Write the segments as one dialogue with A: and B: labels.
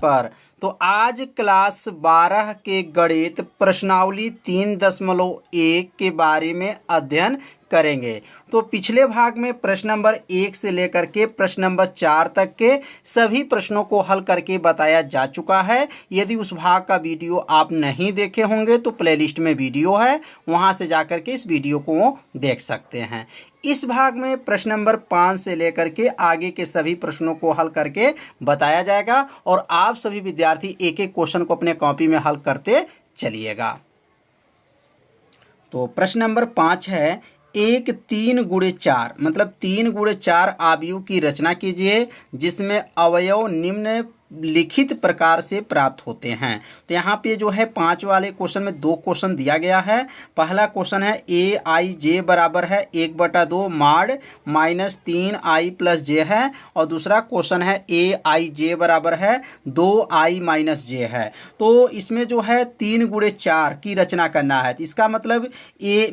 A: पर। तो आज क्लास 12 के गणित प्रश्नावली 3.1 के बारे में अध्ययन करेंगे। तो पिछले भाग में प्रश्न नंबर 1 से लेकर के प्रश्न नंबर 4 तक के सभी प्रश्नों को हल करके बताया जा चुका है। यदि उस भाग का वीडियो आप नहीं देखे होंगे तो प्लेलिस्ट में वीडियो है, वहां से जाकर के इस वीडियो को देख सकते हैं। इस भाग में प्रश्न नंबर 5 से लेकर के आगे के सभी प्रश्नों को हल करके बताया जाएगा और आप सभी विद्यार्थी एक एक क्वेश्चन को अपने कॉपी में हल करते चलिएगा। तो प्रश्न नंबर 5 है, एक 3x4 मतलब 3x4 अवयव की रचना कीजिए जिसमें अवयव निम्न लिखित प्रकार से प्राप्त होते हैं। तो यहाँ पे जो है 5 वाले क्वेश्चन में 2 क्वेश्चन दिया गया है। पहला क्वेश्चन है aij बराबर है 1/2 माड -3i + j है और दूसरा क्वेश्चन है aij बराबर है 2i - j है। तो इसमें जो है 3x4 की रचना करना है। तो इसका मतलब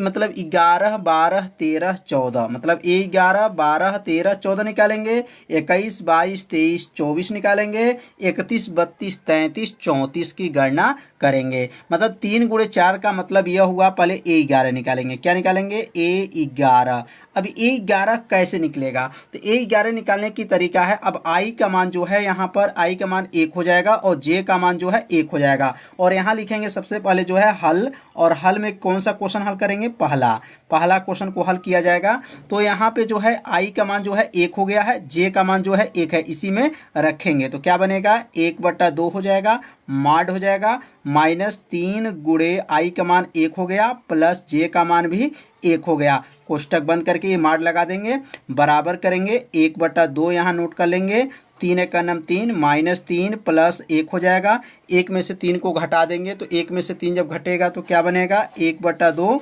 A: मतलब 11 12 13 14 मतलब 11 12 13 14 निकालेंगे, 21 22 23 24 निकालेंगे, 31 32 33 34 की गणना करेंगे। मतलब 3x4 का मतलब यह हुआ, पहले a11 निकालेंगे। क्या निकालेंगे? a11। अब a11 कैसे निकलेगा? तो a11 निकालने की तरीका है, अब i का मान जो है यहाँ पर i का मान 1 हो जाएगा और j का मान जो है 1 हो जाएगा। और यहाँ लिखेंगे सबसे पहले जो है हल, और हल में कौन सा क्वेश्चन हल करेंगे? पहला क्वेश्चन को हल किया जाएगा। तो यहाँ पे जो है i का मान जो है 1 हो गया है, j का मान जो है 1 है, इसी में रखेंगे तो क्या बनेगा? 1/2 हो जाएगा, माड हो जाएगा -3 गुणे i का मान 1 हो गया प्लस j का मान भी 1 हो गया। कोष्टक बंद करके ये माड लगा देंगे, बराबर करेंगे 1/2 यहाँ नोट कर लेंगे, 3 × 3 -3 प्लस 1 हो जाएगा। 1 में से 3 को घटा देंगे तो 1 में से 3 जब घटेगा तो क्या बनेगा? 1/2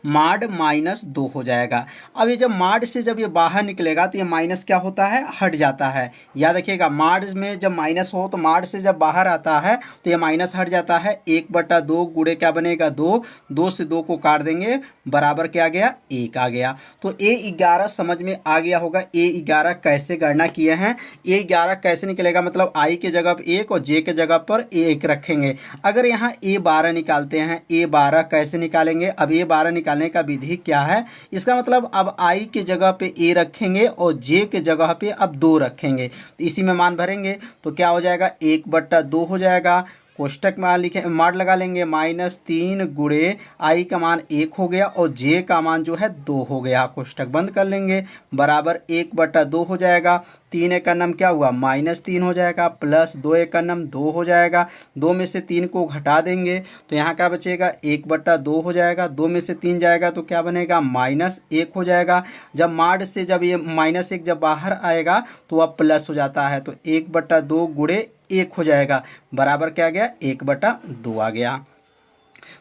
A: माड -2 हो जाएगा। अब ये जब माड से जब ये बाहर निकलेगा तो ये माइनस क्या होता है? हट जाता है। याद रखिएगा, माड में जब माइनस हो तो माड से जब बाहर आता है तो ये माइनस हट जाता है। 1/2 गुणे क्या बनेगा? 2 से 2 को काट देंगे, बराबर क्या आ गया? 1 आ गया। तो a11 समझ में आ गया होगा। a11 कैसे गणना किए हैं? a11 कैसे निकलेगा? मतलब i के जगह पर 1 और j के जगह पर 1 रखेंगे। अगर यहाँ a12 निकालते हैं, a12 कैसे निकालेंगे? अब a12 निकालने का विधि क्या है? इसका मतलब अब i के जगह पे a रखेंगे और j के जगह पे अब 2 रखेंगे, तो इसी में मान भरेंगे तो क्या हो जाएगा? 1/2 हो जाएगा। कोष्टक में लिखे माड लगा लेंगे, -3 गुणे i का मान 1 हो गया और j का मान जो है 2 हो गया। कोष्टक बंद कर लेंगे, बराबर 1/2 हो जाएगा। 3 × 9 क्या हुआ? -3 हो जाएगा प्लस 2 × 9 2 हो जाएगा। 2 में से 3 को घटा देंगे तो यहाँ क्या बचेगा? 1/2 हो जाएगा। 2 में से 3 जाएगा तो क्या बनेगा? -1 हो जाएगा। जब माड से जब ये -1 जब बाहर आएगा तो वह प्लस हो जाता है, तो 1/2 गुणे 1 हो जाएगा, बराबर क्या आ गया? 1/2 आ गया।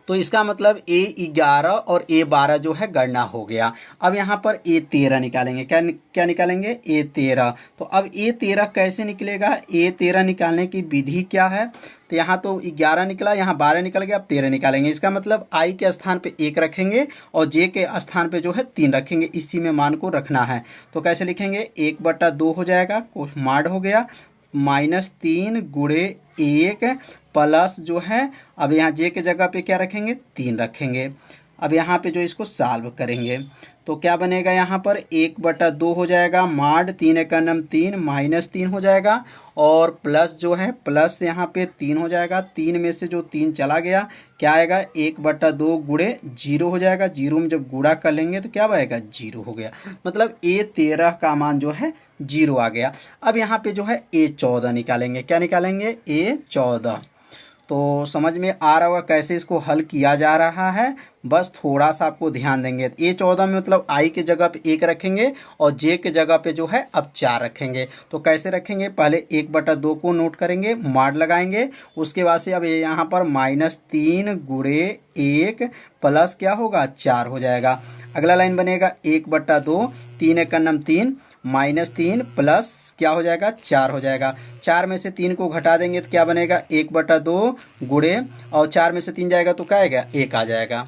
A: तो इसका मतलब a11 और a12 जो है गणना हो गया। अब यहाँ पर a13 निकालेंगे। क्या निकालेंगे? a13। तो अब a13 कैसे निकलेगा? a13 निकालने की विधि क्या है? तो यहाँ तो 11 निकला, यहाँ 12 निकल गया, अब 13 निकालेंगे। इसका मतलब i के स्थान पे 1 रखेंगे और j के स्थान पे जो है 3 रखेंगे, इसी में मान को रखना है। तो कैसे लिखेंगे? 1/2 हो जाएगा, माड हो गया, -3 गुणे 1 प्लस जो है, अब यहाँ j के जगह पे क्या रखेंगे? 3 रखेंगे। अब यहाँ पे जो इसको सॉल्व करेंगे तो क्या बनेगा? यहाँ पर 1/2 हो जाएगा, माड 3 × 9 3 -3 हो जाएगा और प्लस जो है प्लस यहाँ पे 3 हो जाएगा। 3 में से जो 3 चला गया क्या आएगा? 1/2 गुणे 0 हो जाएगा। 0 में जब गुणा कर लेंगे तो क्या आएगा? 0 हो गया। मतलब a13 का मान जो है 0 आ गया। अब यहाँ पे जो है a14 निकालेंगे। क्या निकालेंगे? a14। तो समझ में आ रहा होगा कैसे इसको हल किया जा रहा है, बस थोड़ा सा आपको ध्यान देंगे। a14 में मतलब i के जगह पे 1 रखेंगे और j के जगह पे जो है अब 4 रखेंगे। तो कैसे रखेंगे? पहले 1/2 को नोट करेंगे, माड लगाएंगे, उसके बाद से अब यहाँ पर -3 गुणे 1 प्लस क्या होगा? 4 हो जाएगा। अगला लाइन बनेगा 1/2, 3 × 9 3 -3 प्लस क्या हो जाएगा? 4 हो जाएगा। 4 में से 3 को घटा देंगे तो क्या बनेगा? 1/2 गुणे और 4 में से 3 जाएगा तो क्या आएगा? 1 आ जाएगा।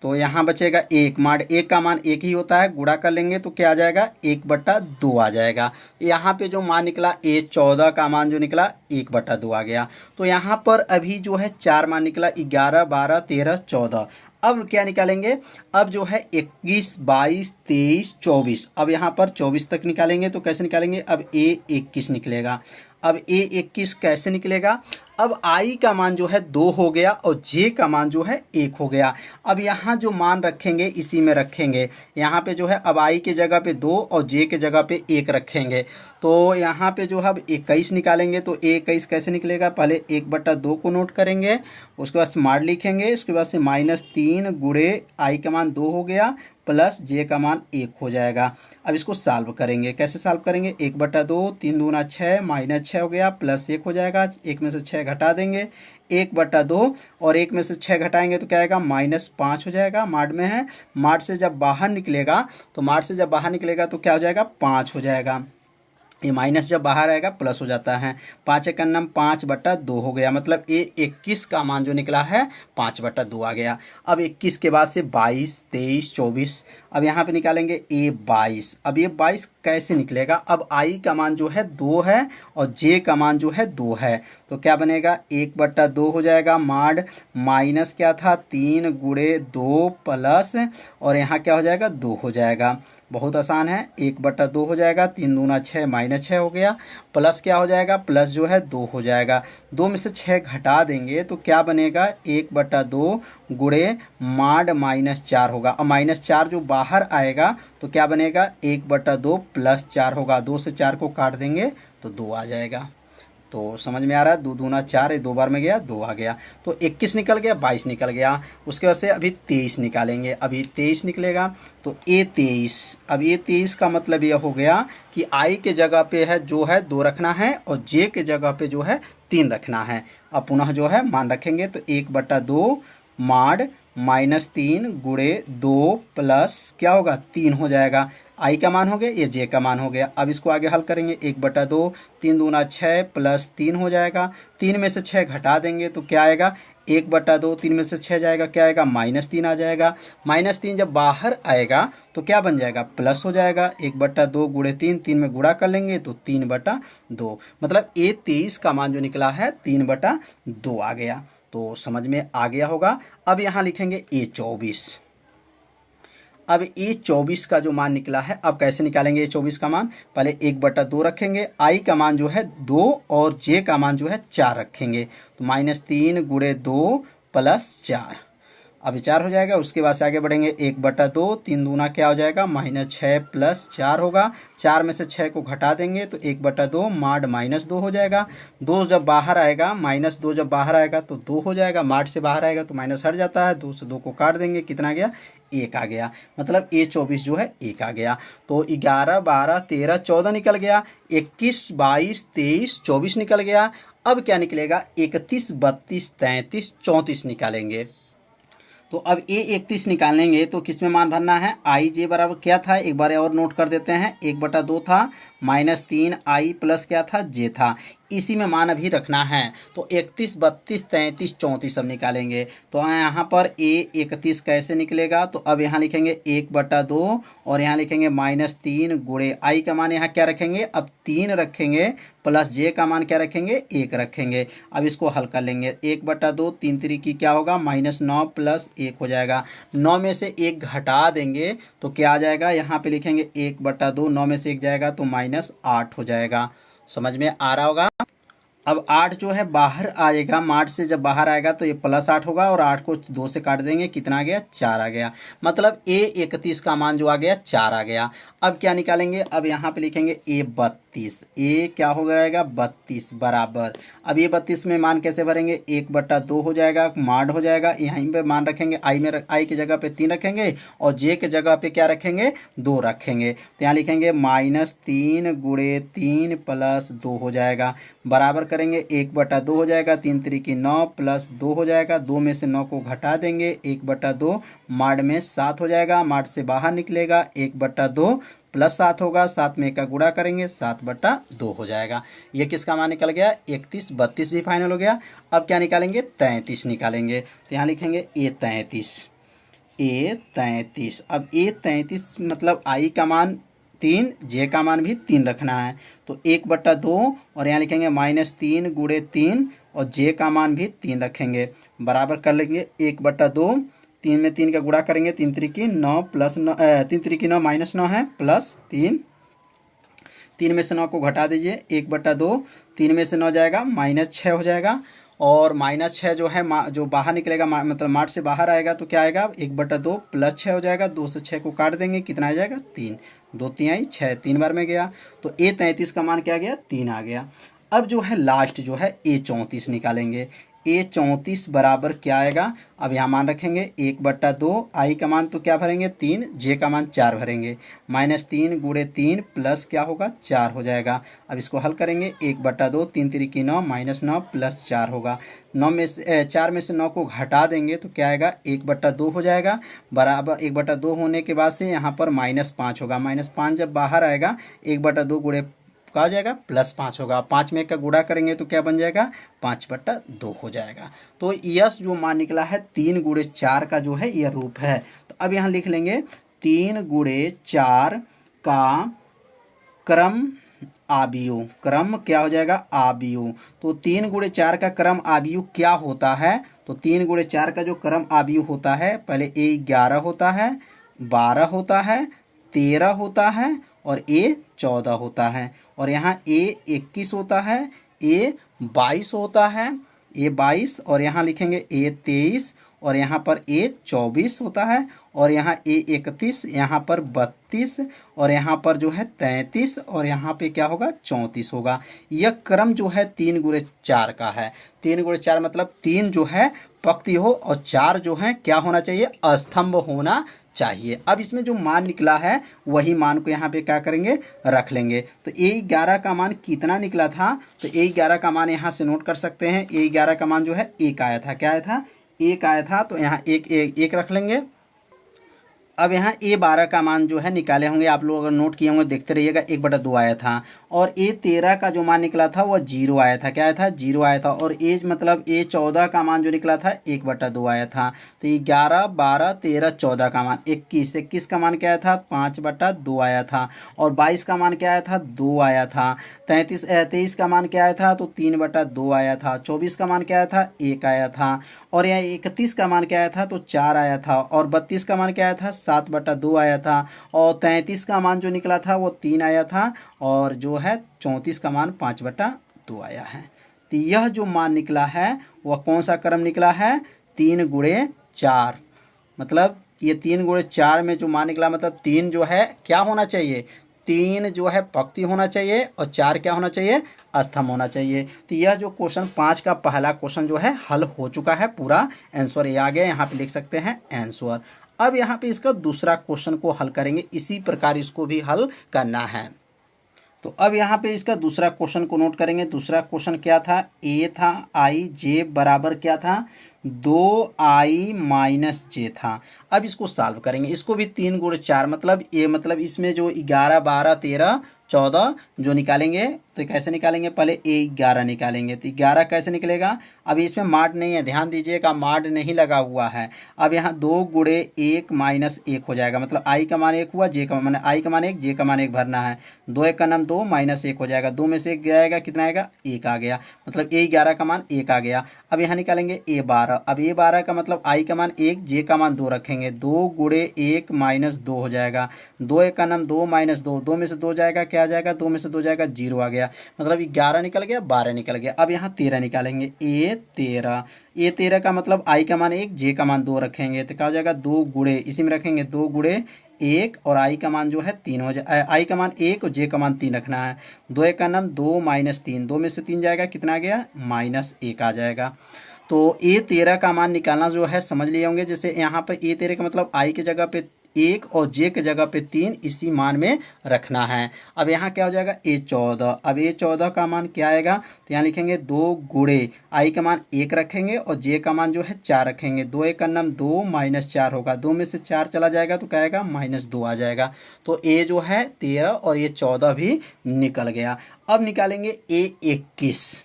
A: तो यहाँ बचेगा 1, माड 1 का मान 1 ही होता है, गुणा कर लेंगे तो क्या आ जाएगा 1/2 आ जाएगा। यहाँ पे जो मान निकला A14 का मान जो निकला 1/2 आ गया। तो यहाँ पर अभी जो है 4 मान निकला 11, 12, 13, 14। अब क्या निकालेंगे, अब जो है 21, 22, 23, 24, अब यहाँ पर 24 तक निकालेंगे तो कैसे निकालेंगे, अब A21 निकलेगा। अब A21 कैसे निकलेगा, अब I का मान जो है 2 हो गया और J का मान जो है 1 हो गया। अब यहाँ जो मान रखेंगे इसी में रखेंगे, यहाँ पे जो है अब I के जगह पे 2 और J के जगह पे 1 रखेंगे। तो यहाँ पे जो है अब 21 निकालेंगे तो A21 कैसे निकलेगा, पहले 1/2 को नोट करेंगे, उसके बाद से माड लिखेंगे, उसके बाद से -3 गुणे I का मान 2 हो गया प्लस J का मान 1 हो जाएगा। अब इसको सॉल्व करेंगे, कैसे सॉल्व करेंगे, 1/2, 3 दूना 6, -6 हो गया प्लस 1 हो जाएगा, 1 में से 6 घटा देंगे, 1/2 और 1 में से 6 घटाएंगे तो क्या आएगा -5 हो जाएगा। माड में है, माड से जब बाहर निकलेगा तो माड से जब बाहर निकलेगा तो क्या हो जाएगा 5 हो जाएगा। ये माइनस जब बाहर आएगा प्लस हो जाता है, 5 एक अन्नम 5/2 हो गया, मतलब A21 का मान जो निकला है 5/2 आ गया। अब 21 के बाद से 22, 23, 24, अब यहाँ पे निकालेंगे A22। अब A22 कैसे निकलेगा, अब I का मान जो है 2 है और J का मान जो है 2 है, तो क्या बनेगा 1/2 हो जाएगा, माड माइनस क्या था 3 गुणे 2 प्लस और यहाँ क्या हो जाएगा 2 हो जाएगा। बहुत आसान है, 1/2 हो जाएगा, 3 दूना 6 -6 हो गया, प्लस क्या हो जाएगा, प्लस जो है 2 हो जाएगा, 2 में से 6 घटा देंगे तो क्या बनेगा 1/2 गुणे माड -4 होगा। अब -4 जो बाहर आएगा तो क्या बनेगा 1/2 प्लस 4 होगा, 2 से 4 को काट देंगे तो 2 आ जाएगा। तो समझ में आ रहा है, 2 दूना 4, 2 बार में गया 2 आ गया, तो 21 निकल गया, 22 निकल गया। उसके बाद से अभी 23 निकालेंगे, अभी 23 निकलेगा तो A23। अब A23 का मतलब यह हो गया कि I के जगह पे है जो है 2 रखना है और J के जगह पे जो है 3 रखना है। अब पुनः जो है मान रखेंगे तो 1/2 माड -3 गुणे 2 प्लस क्या होगा 3 हो जाएगा, I का मान हो गया, ये J का मान हो गया। अब इसको आगे हल करेंगे, 1/2, 3 दूना 6 प्लस 3 हो जाएगा, 3 में से 6 घटा देंगे तो क्या आएगा 1/2, 3 में से 6 जाएगा, क्या आएगा -3 आ जाएगा। -3 जब बाहर आएगा तो क्या बन जाएगा प्लस हो जाएगा, 1/2 गुणे 3, 3 में गुणा कर लेंगे तो 3/2, मतलब A23 का मान जो निकला है 3/2 आ गया। तो समझ में आ गया होगा। अब यहाँ लिखेंगे A24। अब A24 का जो मान निकला है, अब कैसे निकालेंगे A24 का मान, पहले 1/2 रखेंगे, I का मान जो है 2 और J का मान जो है 4 रखेंगे, तो -3 गुणे 2 प्लस 4, अभी 4 हो जाएगा। उसके बाद से आगे बढ़ेंगे, 1/2, 3 दूना क्या हो जाएगा -6 प्लस 4 होगा, 4 में से 6 को घटा देंगे तो 1/2 माड -2 हो जाएगा, 2 जब बाहर आएगा -2 जब बाहर आएगा तो 2 हो जाएगा, माड से बाहर आएगा तो माइनस हट जाता है, 2 से 2 को काट देंगे, कितना गया 1 आ गया, मतलब A24 जो है 1 आ गया। तो 11, 12, 13, 14 निकल गया, 21, 22, 23, 24 निकल गया। अब क्या निकलेगा 31, 32, 33, 34 निकालेंगे। तो अब A31 निकालेंगे तो किस में मान भरना है, I J बराबर क्या था, एक बार और नोट कर देते हैं, 1/2 था, -3 I प्लस क्या था J था, इसी में मान अभी रखना है। तो 31, 32, 33, 34 सब निकालेंगे। तो यहाँ पर A31 कैसे निकलेगा, तो अब यहाँ लिखेंगे 1/2 और यहाँ लिखेंगे -3 गुणे I का मान यहाँ क्या रखेंगे, अब 3 रखेंगे प्लस J का मान क्या रखेंगे 1 रखेंगे। अब इसको हल कर लेंगे, 1/2, 3 3 क्या होगा -9 प्लस 1 हो जाएगा, 9 में से 1 घटा देंगे तो क्या आ जाएगा, यहाँ पे लिखेंगे 1/2, 9 में से 1 जाएगा तो -8 हो जाएगा। समझ में आ रहा होगा। अब 8 जो है बाहर आएगा, मार्ट से जब बाहर आएगा तो ये +8 होगा और 8 को 2 से काट देंगे, कितना आ गया 4 आ गया, मतलब A31 का मान जो आ गया 4 आ गया। अब क्या निकालेंगे, अब यहाँ पे लिखेंगे A32, A क्या हो जाएगा 32 बराबर, अब A32 में मान कैसे भरेंगे, 1/2 हो जाएगा, माड हो जाएगा, यहीं पे मान रखेंगे, I की जगह पे 3 रखेंगे और J के जगह पे क्या रखेंगे 2 रखेंगे, तो यहाँ लिखेंगे -3 गुणे 3 प्लस 2 हो जाएगा, बराबर करेंगे 1/2 हो जाएगा, 3 3 9 प्लस 2 हो जाएगा, 2 में से 9 को घटा देंगे, 1/2 माड में 7 हो जाएगा, माड से बाहर निकलेगा 1/2 प्लस 7 होगा, 7 में का गुणा करेंगे 7/2 हो जाएगा। ये किसका मान निकल गया 31, 32 भी फाइनल हो गया। अब क्या निकालेंगे 33 निकालेंगे, तो यहाँ लिखेंगे A33। A33। अब A33 मतलब I का मान 3, J का मान भी 3 रखना है, तो 1/2 और यहाँ लिखेंगे -3 गुणे 3 और J का मान भी 3 रखेंगे, बराबर कर लेंगे 1/2। 3 में 3 का गुणा करेंगे, 3 त्रिकी 9 प्लस 9, 3 त्रिकी 9 -9 है, प्लस 3, 3 में से 9 को घटा दीजिए, 1/2, 3 में से 9 जाएगा -6 हो जाएगा, और -6 जो है जो बाहर निकलेगा मतलब मार्ट से बाहर आएगा तो क्या आएगा, 1/2 प्लस 6 हो जाएगा, 2 से 6 को काट देंगे, कितना आ जाएगा 3, 2 तिहाई 6, 3 बार में गया, तो A33 का मान क्या गया, 3 आ गया। अब जो है लास्ट जो है A34 निकालेंगे। A34 बराबर क्या आएगा, अब यहाँ मान रखेंगे 1/2, I का मान तो क्या भरेंगे 3, J का मान 4 भरेंगे, -3 गुणे 3 प्लस क्या होगा 4 हो जाएगा। अब इसको हल करेंगे, 1/2, 3 त्रिकी 9 -9 प्लस 4 होगा, 9 में से 4 में से 9 को घटा देंगे तो क्या आएगा 1/2 हो जाएगा, बराबर 1/2 होने के बाद से यहाँ पर -5 होगा, -5 जब बाहर आएगा 1/2 गुणे क्या हो जाएगा, +5 होगा, 5 में का गुणा करेंगे तो क्या बन जाएगा, 5/2 हो जाएगा। तो यस जो मान निकला है 3 गुणे 4 का जो है यह रूप है। तो अब यहाँ लिख लेंगे 3 गुणे 4 का क्रम आबियो, क्रम क्या हो जाएगा, आबियो। तो 3 गुणे 4 का क्रम आबियो क्या होता है, तो 3 गुणे 4 का जो क्रम आबियो होता है, पहले A11 होता है, 12 होता है, 13 होता है और A14 होता है, और यहाँ A21 होता है, A22 होता है, A22 और यहाँ लिखेंगे A23 और यहाँ पर A24 होता है, और यहाँ A31, यहाँ पर 32 और यहाँ पर जो है 33 और यहाँ पे क्या होगा 34 होगा। यह क्रम जो है 3 गुणे 4 का है। 3 गुणे 4 मतलब 3 जो है पंक्ति हो और 4 जो है क्या होना चाहिए, स्तंभ होना चाहिए। अब इसमें जो मान निकला है वही मान को यहाँ पे क्या करेंगे, रख लेंगे। तो A11 का मान कितना निकला था, तो A11 का मान यहाँ से नोट कर सकते हैं। A11 का मान जो है 1 आया था, क्या आया था, 1 आया था, तो यहाँ एक रख लेंगे। अब यहाँ A12 का मान जो है निकाले होंगे, आप लोग अगर नोट किए होंगे देखते रहिएगा, 1/2 आया था, और A13 का जो मान निकला था वह 0 आया था, क्या आया था, 0 आया था, और मतलब A14 का मान जो निकला था 1/2 आया था। तो 11, 12, 13, 14 का मान 21 का मान क्या आया था, 5/2 आया था, और 22 का मान क्या आया था, 2 आया था, 23 का मान क्या आया था, तो 3/2 आया था, 24 का मान क्या आया था, 1 आया था, और यहाँ 31 का मान क्या आया था, तो 4 आया था, और 32 का मान क्या आया था, 7/2 आया था, और 33 का मान जो निकला था वो 3 आया था, और जो है 34 का मान 5/2 आया है। तो यह जो मान निकला है वह कौन सा क्रम निकला है, 3 गुणे 4। मतलब ये 3 गुणे 4 में जो मान निकला, मतलब 3 जो है क्या होना चाहिए, 3 जो है पंक्ति होना चाहिए और 4 क्या होना चाहिए, स्तंभ होना चाहिए। तो यह जो क्वेश्चन 5 का पहला क्वेश्चन जो है हल हो चुका है, पूरा आंसर ये आ गया, यहाँ पे लिख सकते हैं आंसर। अब यहाँ पे इसका दूसरा क्वेश्चन को हल करेंगे, इसी प्रकार इसको भी हल करना है। तो अब यहाँ पे इसका दूसरा क्वेश्चन को नोट करेंगे। दूसरा क्वेश्चन क्या था, A था, I J बराबर क्या था, 2I माइनस J था। अब इसको सॉल्व करेंगे, इसको भी 3 गुणे 4 मतलब मतलब इसमें जो 11, 12, 13, 14 जो निकालेंगे तो कैसे निकालेंगे, पहले A11 निकालेंगे। तो 11 कैसे निकलेगा, अब इसमें मार्ड नहीं है, ध्यान दीजिएगा, मार्ड नहीं लगा हुआ है। अब यहाँ 2 गुणे 1 माइनस 1 हो जाएगा, मतलब I का मान 1 हुआ, J का मान I का मान 1, J का मान 1 भरना है। 2 1 का नाम 2 माइनस 1 हो जाएगा, 2 में से 1 जाएगा, कितना आएगा, 1 आ गया, मतलब A11 का मान 1 आ गया। अब यहाँ निकालेंगे A12। अब A12 का मतलब I का मान 1, J का मान 2 रखेंगे, 2 गुणे 1 माइनस 2 हो जाएगा, 2 1 का नाम 2 माइनस 2, 2 में से 2 जाएगा, क्या आ जाएगा, 2 में से 2 जाएगा, 0 आ गया, मतलब 11 निकल गया, 12 निकल गया। अब यहाँ 13 निकालेंगे, A13 का मतलब I का मान 1, J का मान 2 रखेंगे, तो क्या हो जाएगा, 2 गुणे इसी में रखेंगे, 2 गुणे 1 और I का मान जो है 3 हो जाए, I का मान 1 और J का मान 3 रखना है। 2 1 का नाम 2 माइनस 3, 2 में से 3 जाएगा, कितना आ गया, -1 आ जाएगा। तो A13 का मान निकालना जो है समझ लिए होंगे, जैसे यहाँ पर A13 का मतलब I की जगह पे 1 और J की जगह पे 3 इसी मान में रखना है। अब यहाँ क्या हो जाएगा, A14। अब A14 का मान क्या आएगा, तो यहाँ लिखेंगे 2 गुणे I का मान 1 रखेंगे और J का मान जो है 4 रखेंगे, 2 1 का नाम 2 माइनस 4 होगा, 2 में से 4 चला जाएगा तो क्या आएगा, -2 आ जाएगा। तो A जो है 13 और A14 भी निकल गया। अब निकालेंगे A21।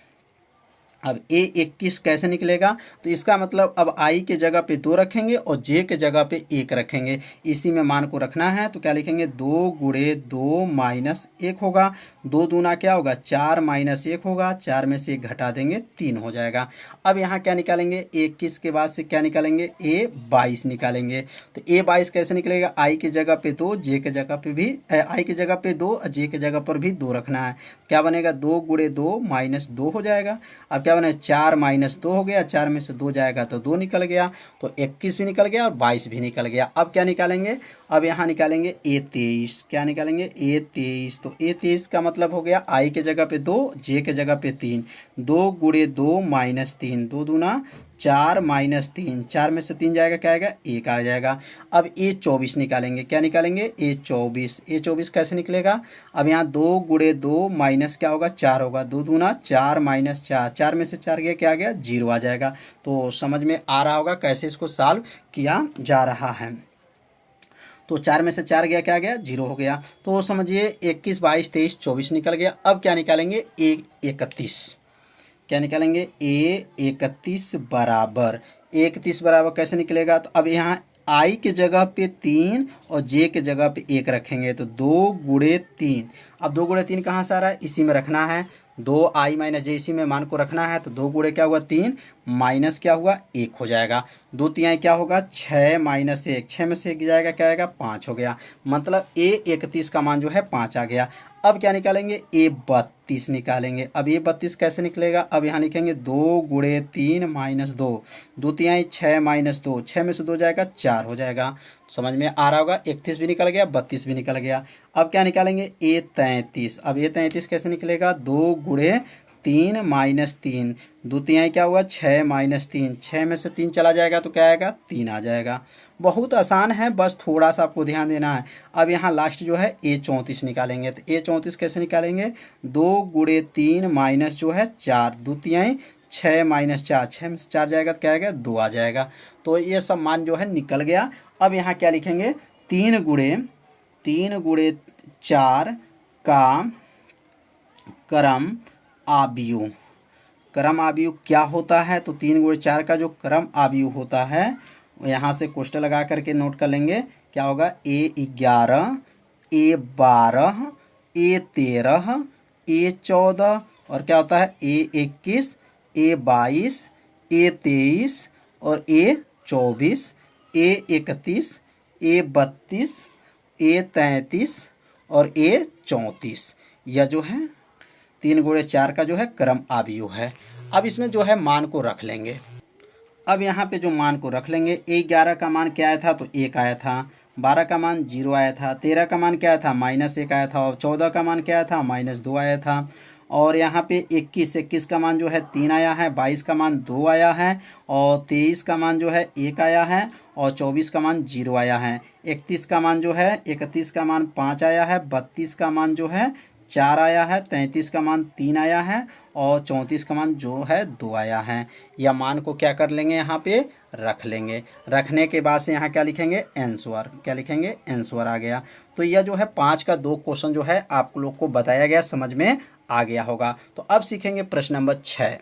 A: अब A21 कैसे निकलेगा, तो इसका मतलब अब I के जगह पे 2 रखेंगे और J के जगह पे 1 रखेंगे, इसी में मान को रखना है। तो क्या लिखेंगे, 2 गुणे 2 माइनस 1 होगा, 2 दूना क्या होगा 4 माइनस 1 होगा, 4 में से 1 घटा देंगे 3 हो जाएगा। अब यहाँ क्या निकालेंगे, 21 के बाद से क्या निकालेंगे, A22 निकालेंगे। तो A22 कैसे निकलेगा, I की जगह पे 2, J के जगह पे भी I की जगह पे 2, J के जगह पर भी 2 रखना है। क्या बनेगा, 2 गुणे 2 माइनस 2 हो जाएगा। अब क्या बने, 4 माइनस 2 हो गया, 4 में से 2 जाएगा तो 2 निकल गया, तो 21 भी निकल गया और 22 भी निकल गया। अब क्या निकालेंगे, अब यहाँ निकालेंगे A23। क्या निकालेंगे, A23। तो A23 का मतलब हो गया I के जगह पे 2, J के जगह पे 3, 2 गुणे 2 माइनस 3, 2 दूना 4 माइनस 3, 4 में से 3 जाएगा, क्या आएगा, 1 आ जाएगा। अब A24 निकालेंगे। क्या निकालेंगे, A24 कैसे निकलेगा, अब यहाँ 2 गुणे 2 माइनस क्या होगा, 4 होगा, 2 दूना 4 माइनस 4, 4 में से 4 गया, क्या आ गया, 0 आ जाएगा। तो समझ में आ रहा होगा कैसे इसको सॉल्व किया जा रहा है। तो 4 में से 4 गया, क्या गया, 0 हो गया। तो समझिए 21, 22, 23, 24 निकल गया। अब क्या निकालेंगे, A31। क्या निकालेंगे, A31 बराबर, A31 बराबर कैसे निकलेगा, तो अब यहाँ I के जगह पे 3 और J के जगह पे 1 रखेंगे, तो 2 गुणे 3। अब 2 गुणे 3 कहाँ से आ रहा है, इसी में रखना है, 2I माइनस J इसी में मान को रखना है। तो 2 गुणे क्या हुआ 3 माइनस क्या हुआ 1 हो जाएगा, 2 तिहाई क्या होगा 6 माइनस 1, 6 में से 1 जाएगा, क्या आएगा, 5 हो गया। मतलब A31 का मान जो है 5 आ गया। अब क्या निकालेंगे, A32 निकालेंगे। अब A32 कैसे निकलेगा, अब यहाँ लिखेंगे 2 गुणे 3 माइनस 2, 2 तिहाई 6 माइनस 2, 6 में से 2 जाएगा, 4 हो जाएगा। समझ में आ रहा होगा, 31 भी निकल गया, 32 भी निकल गया। अब क्या निकालेंगे, A33। अब A33 कैसे निकलेगा, 2 गुणे 3 माइनस 3, 2 तिहाई क्या हुआ 6 माइनस 3, 6 में से 3 चला जाएगा तो क्या आएगा, 3 आ जाएगा। बहुत आसान है, बस थोड़ा सा आपको ध्यान देना है। अब यहाँ लास्ट जो है A34 निकालेंगे। तो A34 कैसे निकालेंगे, 2 गुणे 3 माइनस जो है 4, 2 तिहाई 6 माइनस 4, 6 में से 4 जाएगा तो क्या आएगा, 2 आ जाएगा। तो ये सब मान जो है निकल गया। अब यहाँ क्या लिखेंगे, 3 गुणे 4 का क्रम आव्यूह। क्रम आव्यूह क्या होता है, तो 3 गुणे 4 का जो क्रम आव्यूह होता है, यहाँ से कोष्टक लगा करके नोट कर लेंगे। क्या होगा, A11, A12, A13, A14 और क्या होता है A21, A22, A23 और A24, A31, A32, A33 और A34। यह जो है 3 गुणे 4 का जो है क्रम आव्यूह है। अब इसमें जो है मान को रख लेंगे। अब यहाँ पे जो मान को रख लेंगे, A11 का मान क्या आया था, तो 1 आया था, 12 का मान 0 आया था, 13 का मान क्या आया था, -1 आया था, और 14 का मान क्या आया था, -2 आया था। और यहाँ पे 21 का मान जो है 3 आया है, 22 का मान 2 आया है, और 23 का मान जो है 1 आया है, और 24 का मान 0 आया है। 31 का मान जो है 31 का मान 5 आया है, 32 का मान जो है 4 आया है, 33 का मान 3 आया है, और 34 का मान जो है 2 आया है। यह मान को क्या कर लेंगे, यहाँ पे रख लेंगे। रखने के बाद से यहाँ क्या लिखेंगे, आंसर। क्या लिखेंगे, आंसर आ गया। तो यह जो है 5 का 2 क्वेश्चन जो है आप लोग को बताया गया, समझ में आ गया होगा। तो अब सीखेंगे प्रश्न नंबर 6।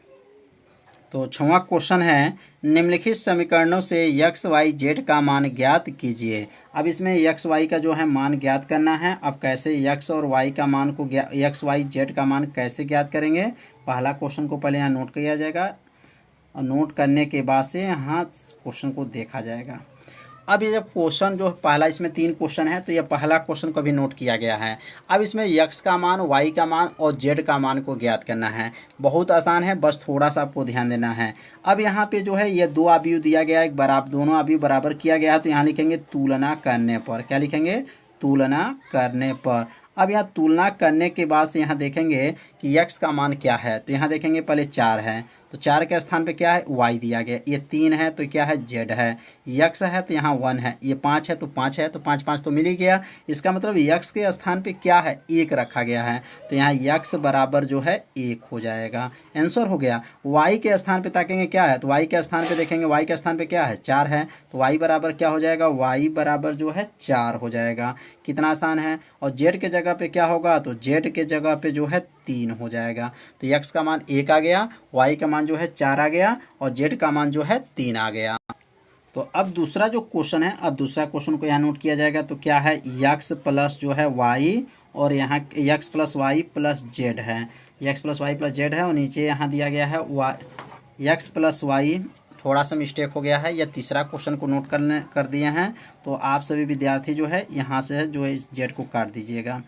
A: तो 6वां क्वेश्चन है, निम्नलिखित समीकरणों से x y z का मान ज्ञात कीजिए। अब इसमें x y का जो है मान ज्ञात करना है। अब कैसे x और y का मान को x y z का मान कैसे ज्ञात करेंगे, पहला क्वेश्चन को पहले यहाँ नोट किया जाएगा, और नोट करने के बाद से यहाँ क्वेश्चन को देखा जाएगा। अब ये जब क्वेश्चन जो पहला, इसमें 3 क्वेश्चन है, तो ये पहला क्वेश्चन को भी नोट किया गया है। अब इसमें x का मान, y का मान और z का मान को ज्ञात करना है। बहुत आसान है, बस थोड़ा सा आपको ध्यान देना है। अब यहाँ पे जो है ये 2 अवयव दिया गया है, एक बराबर, दोनों अवयव बराबर किया गया है, तो यहाँ लिखेंगे तुलना करने पर। क्या लिखेंगे, तुलना करने पर। अब यहाँ तुलना करने के बाद से यहाँ देखेंगे कि x का मान क्या है, तो यहाँ देखेंगे पहले 4 है, तो 4 के स्थान पे क्या है, y दिया गया। ये 3 है तो क्या है, z है। x है तो यहाँ 1 है, ये 5 है तो 5 है, तो 5 5 तो मिल ही गया। इसका मतलब x के स्थान पे क्या है, 1 रखा गया है, तो यहाँ x बराबर जो है 1 हो जाएगा। आंसर हो गया। y के स्थान पे ताकेंगे क्या है, तो y के स्थान पे देखेंगे, y के स्थान पे क्या है 4 है, तो y बराबर क्या हो जाएगा, y बराबर जो है 4 हो जाएगा। कितना आसान है। और z के जगह पे क्या होगा, तो z के जगह पे जो है 3 हो जाएगा। तो x का मान 1 आ गया, y का मान जो है 4 आ गया और z का मान जो है 3 आ गया। तो अब दूसरा जो क्वेश्चन है, अब दूसरा क्वेश्चन को यहाँ नोट किया जाएगा। तो क्या है, x प्लस जो है y और यहाँ x plus y plus z है, x plus y plus z है और नीचे यहाँ दिया गया है x प्लस वाई। थोड़ा सा मिस्टेक हो गया है, यह तीसरा क्वेश्चन को नोट कर दिए हैं। तो आप सभी विद्यार्थी जो है यहाँ से जो है इस जेड को काट दीजिएगा।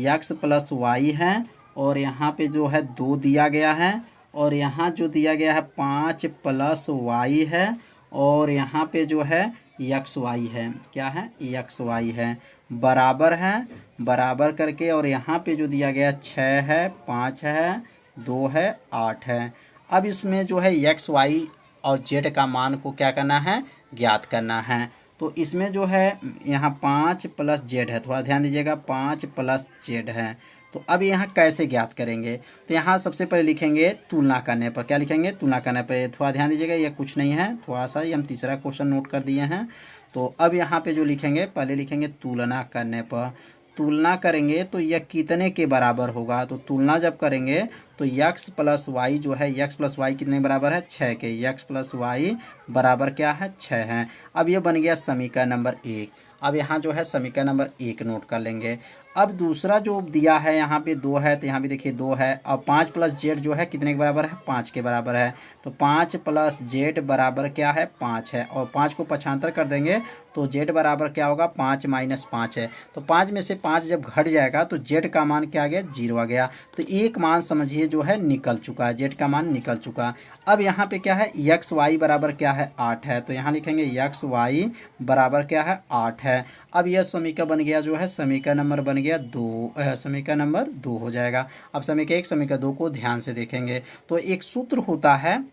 A: x प्लस वाई है और यहाँ पे जो है 2 दिया गया है और यहाँ जो दिया गया है 5 प्लस वाई है और यहाँ पे जो है एक्स वाई है, क्या है एक्स वाई है, बराबर है, बराबर करके और यहाँ पे जो दिया गया 6 है, 5 है, 2 है, 8 है। अब इसमें जो है एक्स वाई और जेड का मान को क्या करना है, ज्ञात करना है। तो इसमें जो है यहाँ 5 प्लस जेड है, थोड़ा ध्यान दीजिएगा, 5 प्लस जेड है। तो अब यहाँ कैसे ज्ञात करेंगे, तो यहाँ सबसे पहले लिखेंगे तुलना करने पर, क्या लिखेंगे, तुलना करने पर। थोड़ा ध्यान दीजिएगा, ये कुछ नहीं है, थोड़ा सा ये हम तीसरा क्वेश्चन नोट कर दिए हैं। तो अब यहाँ पे जो लिखेंगे, पहले लिखेंगे तुलना करने पर। तुलना करेंगे तो यह कितने के बराबर होगा, तो तुलना जब करेंगे तो x प्लस वाई जो है, x प्लस वाई कितने बराबर है 6 के, x प्लस वाई बराबर क्या है 6 है। अब ये बन गया समीकरण नंबर 1। अब यहाँ जो है समीकरण नंबर 1 नोट कर लेंगे। अब दूसरा जो दिया है यहाँ पे 2 है, तो यहाँ भी देखिए 2 है। अब 5 प्लस जेड जो है कितने के बराबर है, 5 के बराबर है। तो 5 प्लस जेड बराबर क्या है 5 है और 5 को पक्षांतर कर देंगे तो जेड बराबर क्या होगा 5 माइनस 5 है। तो 5 में से 5 जब घट जाएगा तो जेड का मान क्या आ गया 0 आ गया। तो एक मान समझिए जो है निकल चुका है, जेड का मान निकल चुका। अब यहाँ पे क्या है एक्स वाई बराबर क्या है 8 है, तो यहाँ लिखेंगे एक्स वाई बराबर क्या है 8 है। अब यह समीकरण बन गया जो है समीकरण नंबर बन गया 2, समीकरण नंबर 2 हो जाएगा। अब समीकरण 1 समीकरण 2 को ध्यान से देखेंगे तो एक सूत्र होता है।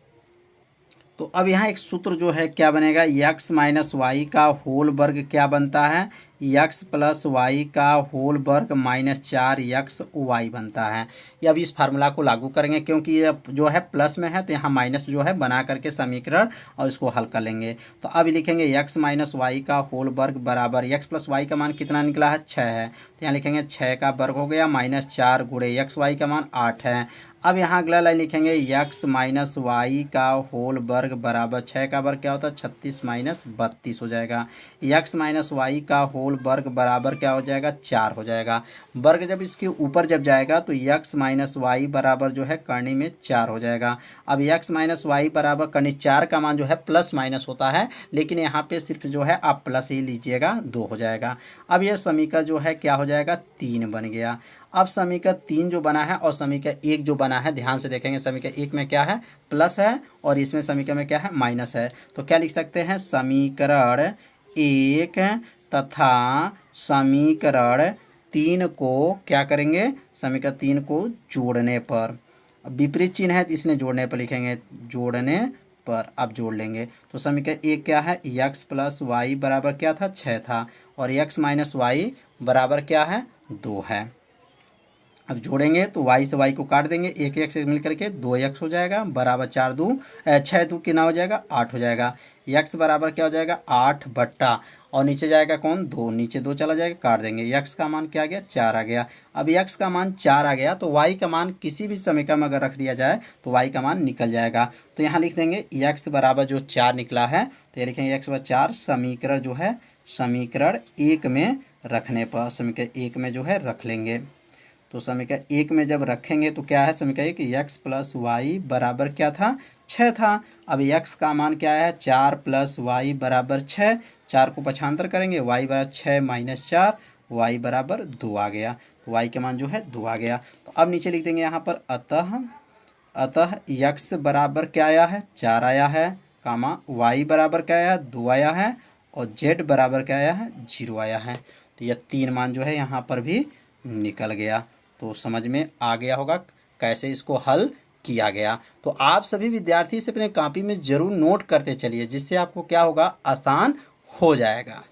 A: तो अब यहाँ एक सूत्र जो है क्या बनेगा, x माइनस वाई का होल वर्ग क्या बनता है, x प्लस वाई का होल वर्ग माइनस 4x वाई बनता है। ये अब इस फार्मूला को लागू करेंगे क्योंकि ये जो है प्लस में है तो यहाँ माइनस जो है बना करके समीकरण और इसको हल कर लेंगे। तो अब लिखेंगे x माइनस वाई का होल वर्ग बराबर x प्लस वाई का मान कितना निकला है 6 है, तो यहाँ लिखेंगे 6 का वर्ग हो गया माइनस 4 गुणे x वाई का मान 8 है। अब यहाँ अगला लाइन लिखेंगे x माइनस वाई का होल वर्ग बराबर 6 का वर्ग क्या होता है 36 माइनस 32 हो जाएगा। x माइनस वाई का होल वर्ग बराबर क्या हो जाएगा 4 हो जाएगा। वर्ग जब इसके ऊपर जब जाएगा तो x माइनस वाई बराबर जो है करनी में 4 हो जाएगा। अब x माइनस वाई बराबर करनी 4 का मान जो है प्लस माइनस होता है, लेकिन यहाँ पे सिर्फ जो है आप प्लस ही लीजिएगा 2 हो जाएगा। अब यह समीकरण जो है क्या हो जाएगा 3 बन गया। अब समीकरण 3 जो बना है और समीकरण 1 जो बना है ध्यान से देखेंगे, समीकरण 1 में क्या है प्लस है और इसमें समीकरण में क्या है माइनस है। तो क्या लिख सकते हैं समीकरण 1 तथा समीकरण 3 को क्या करेंगे, समीकरण 3 को जोड़ने पर, विपरीत चिन्ह है तो इसने जोड़ने पर लिखेंगे, जोड़ने पर अब जोड़ लेंगे। तो समीकरण 1 क्या है x प्लस वाई बराबर क्या था 6 था और x माइनस वाई बराबर क्या है 2 है। अब जोड़ेंगे तो y से y को काट देंगे, एक एक से मिल करके 2x हो जाएगा बराबर 6 2 कितना हो जाएगा 8 हो जाएगा। x बराबर क्या हो जाएगा 8 बट्टा और नीचे जाएगा कौन 2, नीचे 2 चला जाएगा काट देंगे, x का मान क्या आ गया 4 आ गया। अब x का मान 4 आ गया तो y का मान किसी भी समीकरण में अगर रख दिया जाए तो y का मान निकल जाएगा। तो यहाँ लिख देंगे x बराबर जो 4 निकला है तो ये लिखेंगे x बराबर 4 समीकरण जो है समीकरण 1 में रखने पर, समीकरण 1 में जो है रख लेंगे। तो समीकरण 1 में जब रखेंगे तो क्या है समीकरण 1 x प्लस वाई बराबर क्या था 6 था। अब x का मान क्या है 4 प्लस वाई बराबर 6, 4 को पक्षांतर करेंगे y बराबर 6 माइनस 4, y बराबर 2 आ गया। तो y के मान जो है 2 आ गया। तो अब नीचे लिख देंगे यहाँ पर अतः x बराबर क्या आया है 4 आया है, कामा y बराबर क्या आया 2 आया है और z बराबर क्या आया है 0 आया है। तो यह 3 मान जो है यहाँ पर भी निकल गया। तो समझ में आ गया होगा कैसे इसको हल किया गया। तो आप सभी विद्यार्थी से अपने कॉपी में ज़रूर नोट करते चलिए, जिससे आपको क्या होगा आसान हो जाएगा।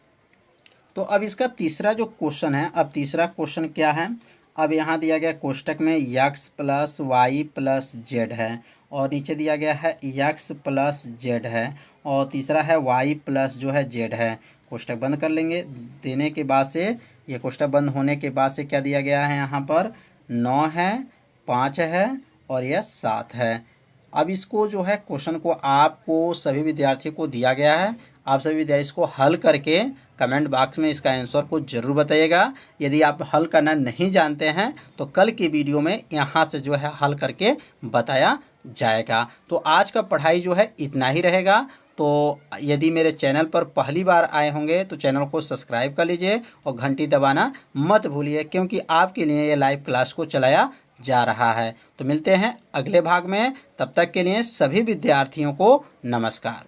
A: तो अब इसका तीसरा जो क्वेश्चन है, अब तीसरा क्वेश्चन क्या है, अब यहाँ दिया गया कोष्टक में x plus y plus z है और नीचे दिया गया है x प्लस जेड है और तीसरा है y प्लस जो है जेड है। कोष्टक बंद कर लेंगे। देने के बाद से ये कोष्टक बंद होने के बाद से क्या दिया गया है, यहाँ पर 9 है, 5 है और यह 7 है। अब इसको जो है क्वेश्चन को आपको सभी विद्यार्थियों को दिया गया है। आप सभी विद्यार्थी इसको हल करके कमेंट बॉक्स में इसका आंसर को जरूर बताइएगा। यदि आप हल करना नहीं जानते हैं तो कल की वीडियो में यहाँ से जो है हल करके बताया जाएगा। तो आज का पढ़ाई जो है इतना ही रहेगा। तो यदि मेरे चैनल पर पहली बार आए होंगे तो चैनल को सब्सक्राइब कर लीजिए और घंटी दबाना मत भूलिए, क्योंकि आपके लिए ये लाइव क्लास को चलाया जा रहा है। तो मिलते हैं अगले भाग में, तब तक के लिए सभी विद्यार्थियों को नमस्कार।